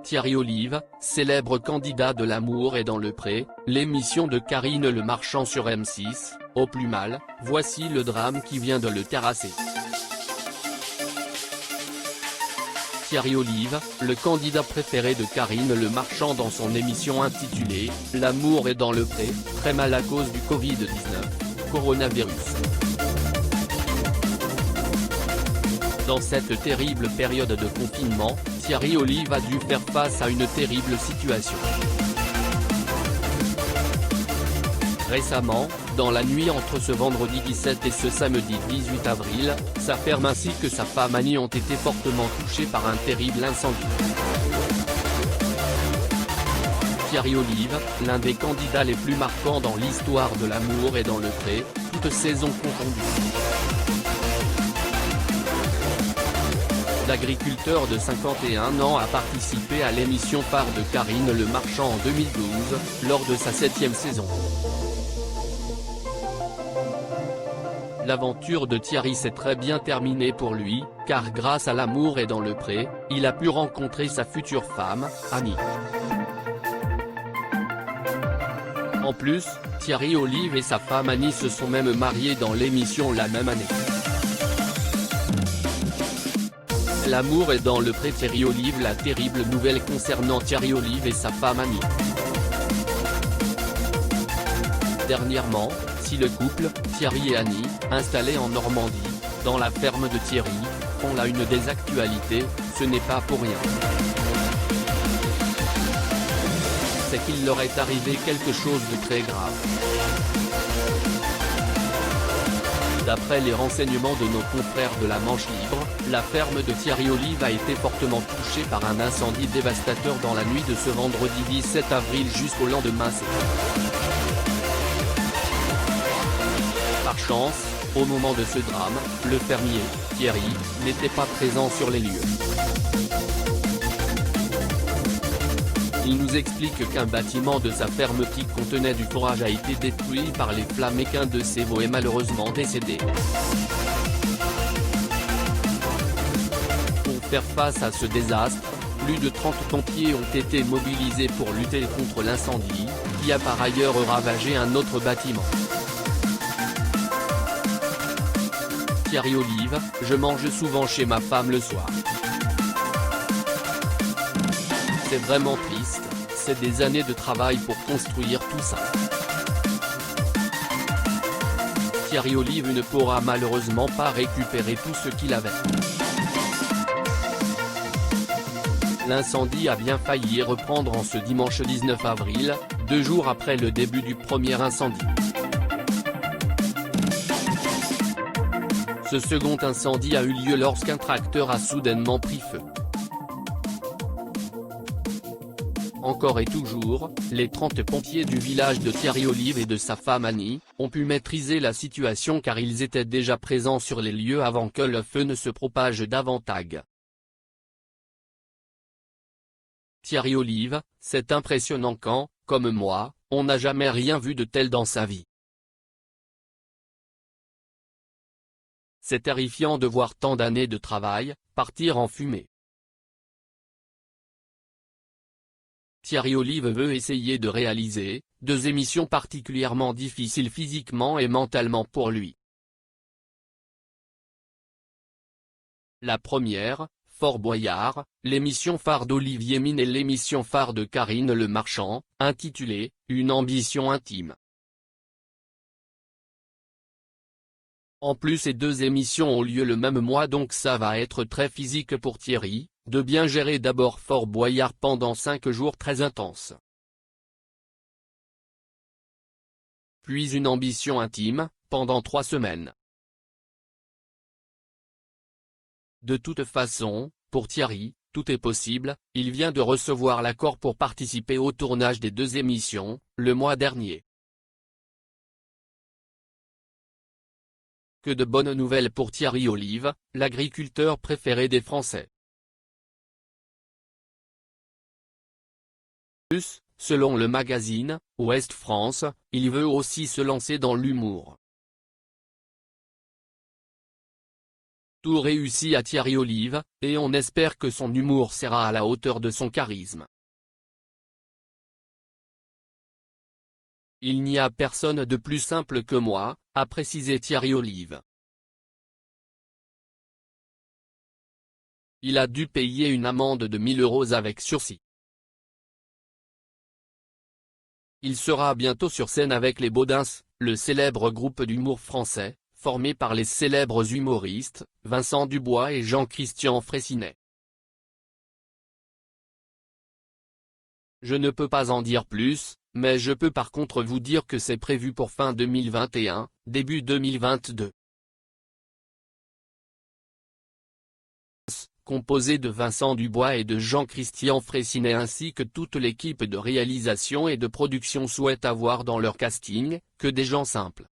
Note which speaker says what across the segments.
Speaker 1: Thierry Olive, célèbre candidat de L'amour est dans le pré, l'émission de Karine Le Marchand sur M6, au plus mal, voici le drame qui vient de le terrasser. Thierry Olive, le candidat préféré de Karine Le Marchand dans son émission intitulée « L'amour est dans le pré », très mal à cause du Covid-19, coronavirus. Dans cette terrible période de confinement, Thierry Olive a dû faire face à une terrible situation. Récemment, dans la nuit entre ce vendredi 17 et ce samedi 18 avril, sa ferme ainsi que sa femme Annie ont été fortement touchées par un terrible incendie. Thierry Olive, l'un des candidats les plus marquants dans l'histoire de L'amour est dans le pré, toutes saisons confondues. L'agriculteur de 51 ans a participé à l'émission phare de Karine Le Marchand en 2012, lors de sa 7e saison. L'aventure de Thierry s'est très bien terminée pour lui, car grâce à L'amour est dans le pré, il a pu rencontrer sa future femme, Annie. En plus, Thierry Olive et sa femme Annie se sont même mariés dans l'émission la même année. L'amour est dans le pré. Thierry Olive. La terrible nouvelle concernant Thierry Olive et sa femme Annie. Dernièrement, si le couple, Thierry et Annie, installés en Normandie, dans la ferme de Thierry, font la une des actualités, ce n'est pas pour rien. C'est qu'il leur est arrivé quelque chose de très grave. D'après les renseignements de nos confrères de la Manche Libre, la ferme de Thierry Olive a été fortement touchée par un incendie dévastateur dans la nuit de ce vendredi 17 avril jusqu'au lendemain 7. Par chance, au moment de ce drame, le fermier, Thierry, n'était pas présent sur les lieux. Il nous explique qu'un bâtiment de sa ferme qui contenait du fourrage a été détruit par les flammes et qu'un de ses veaux est malheureusement décédé. Pour faire face à ce désastre, plus de 30 pompiers ont été mobilisés pour lutter contre l'incendie, qui a par ailleurs ravagé un autre bâtiment. Thierry Olive, je mange souvent chez ma femme le soir. C'est vraiment triste, c'est des années de travail pour construire tout ça. Thierry Olive ne pourra malheureusement pas récupérer tout ce qu'il avait. L'incendie a bien failli reprendre en ce dimanche 19 avril, 2 jours après le début du premier incendie. Ce second incendie a eu lieu lorsqu'un tracteur a soudainement pris feu. Encore et toujours, les 30 pompiers du village de Thierry Olive et de sa femme Annie, ont pu maîtriser la situation car ils étaient déjà présents sur les lieux avant que le feu ne se propage davantage. Thierry Olive, c'est impressionnant quand, comme moi, on n'a jamais rien vu de tel dans sa vie. C'est terrifiant de voir tant d'années de travail, partir en fumée. Thierry Olive veut essayer de réaliser 2 émissions particulièrement difficiles physiquement et mentalement pour lui. La première, Fort Boyard, l'émission phare d'Olivier Mine et l'émission phare de Karine Le Marchand, intitulée « Une ambition intime ». En plus ces 2 émissions ont lieu le même mois donc ça va être très physique pour Thierry, de bien gérer d'abord Fort Boyard pendant 5 jours très intenses. Puis une ambition intime, pendant 3 semaines. De toute façon, pour Thierry, tout est possible, il vient de recevoir l'accord pour participer au tournage des 2 émissions, le mois dernier. Que de bonnes nouvelles pour Thierry Olive, l'agriculteur préféré des Français. Plus, selon le magazine Ouest France, il veut aussi se lancer dans l'humour. Tout réussit à Thierry Olive, et on espère que son humour sera à la hauteur de son charisme. Il n'y a personne de plus simple que moi, a précisé Thierry Olive. Il a dû payer une amende de 1 000 € avec sursis. Il sera bientôt sur scène avec les Baudins, le célèbre groupe d'humour français, formé par les célèbres humoristes, Vincent Dubois et Jean-Christian Fraissinet. Je ne peux pas en dire plus, mais je peux par contre vous dire que c'est prévu pour fin 2021, début 2022. Composé de Vincent Dubois et de Jean-Christian Fraissinet ainsi que toute l'équipe de réalisation et de production souhaite avoir dans leur casting, que des gens simples.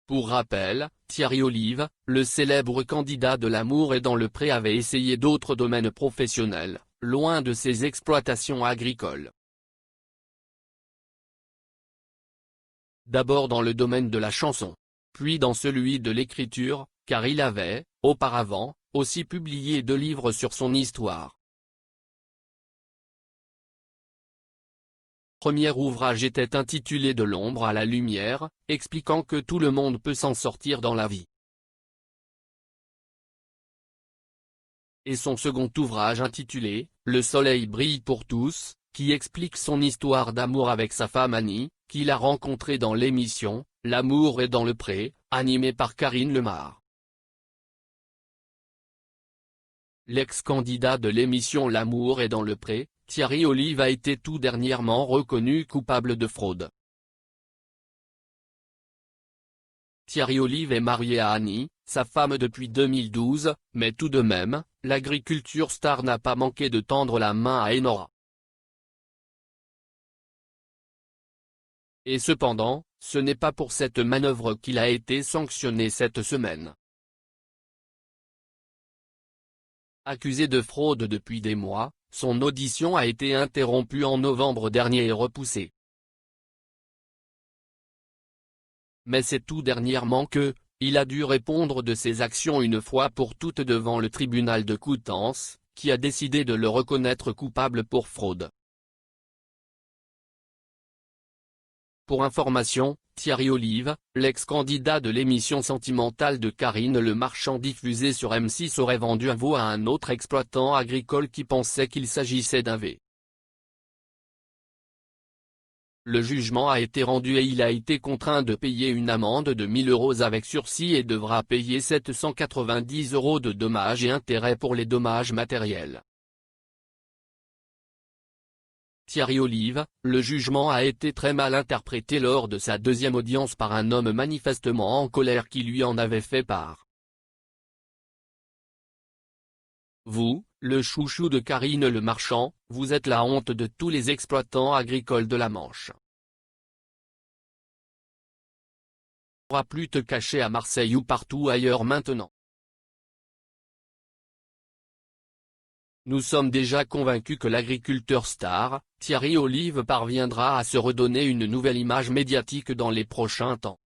Speaker 1: Pour rappel, Thierry Olive, le célèbre candidat de l'amour et dans le pré avait essayé d'autres domaines professionnels, loin de ses exploitations agricoles. D'abord dans le domaine de la chanson, puis dans celui de l'écriture, car il avait, auparavant, aussi publié 2 livres sur son histoire. Le premier ouvrage était intitulé De l'ombre à la lumière, expliquant que tout le monde peut s'en sortir dans la vie. Et son second ouvrage intitulé Le soleil brille pour tous, qui explique son histoire d'amour avec sa femme Annie, qu'il a rencontrée dans l'émission L'amour est dans le pré, animée par Karine Lemar. L'ex-candidat de l'émission L'amour est dans le pré, Thierry Olive a été tout dernièrement reconnu coupable de fraude. Thierry Olive est marié à Annie, sa femme depuis 2012, mais tout de même, l'agriculture star n'a pas manqué de tendre la main à Enora. Et cependant, ce n'est pas pour cette manœuvre qu'il a été sanctionné cette semaine. Accusé de fraude depuis des mois, son audition a été interrompue en novembre dernier et repoussée. Mais c'est tout dernièrement il a dû répondre de ses actions une fois pour toutes devant le tribunal de Coutances, qui a décidé de le reconnaître coupable pour fraude. Pour information, Thierry Olive, l'ex-candidat de l'émission sentimentale de Karine Le Marchand diffusée sur M6 aurait vendu un veau à un autre exploitant agricole qui pensait qu'il s'agissait d'un V. Le jugement a été rendu et il a été contraint de payer une amende de 1 000 € avec sursis et devra payer 790 € de dommages et intérêts pour les dommages matériels. Thierry Olive, le jugement a été très mal interprété lors de sa deuxième audience par un homme manifestement en colère qui lui en avait fait part. Vous, le chouchou de Karine Le Marchand, vous êtes la honte de tous les exploitants agricoles de la Manche. Tu ne pourras plus te cacher à Marseille ou partout ailleurs maintenant. Nous sommes déjà convaincus que l'agriculteur star, Thierry Olive parviendra à se redonner une nouvelle image médiatique dans les prochains temps.